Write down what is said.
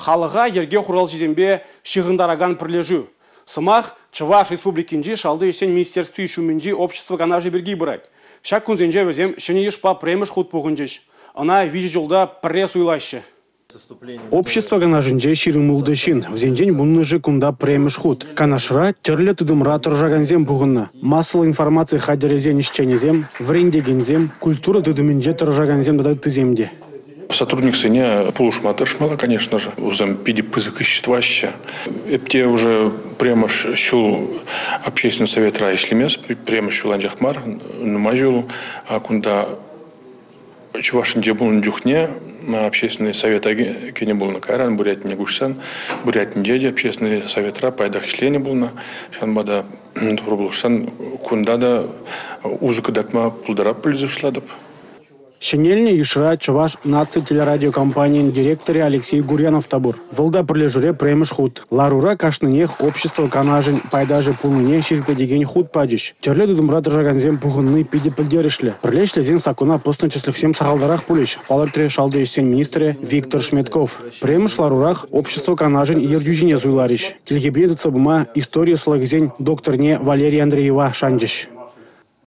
халыға ерге құрал жезембе шығындараган пірлежу. Сымақ Чуваш республикинде шалды есен министерстве ишуменде общество канажи берги брать. Шак күнзенже өзем шыны ешпа премеш худ пугындеш. Она видит жолда пресс уйлаще. Общество канажинже ширымылдышин. В день бунны же кунда премеш худ. Канашра терле тудымра торжаганзем пугынна. Массовая информация хадерезен исченезем, врендегензем, культура тудыминже торжаганзем дадат тыземде. Сотрудник сыне полушматыршмала, конечно же, узам пиди пызыкыществаща. Эпте уже прямо щул общественный совет райшлемес, прямо щул анжахмар, нумажулу, а кунда чувашин дебун дюхне, на общественный совет кене был на Кайран, бурятин негушсан, бурятин деди, общественный совет ра, пайдах члене был на шанбада турбулушсан, кунда да узыка дакма пулдарап пыльзышладып. Шенельный Ишра Чуваш наци телерадиокомпанияның директоры Алексей Гурьянов табур. Вылда прилежуре премеш худ. Ларура кашнынех общество канажын пайдажы пулныне ширпедеген худ падиш. Терле дудымра дыржаганзем пухынны пиди пылдерешле. Прилешле зен сакуна постночислых сахалдарах пулиш. Палыртре шалды есен министре Виктор Шметков. Премеш ларурах общество канажын ердюжине зуйлариш. Телегебедуца бума история слагзень докторне Валерия Андреева шандиш.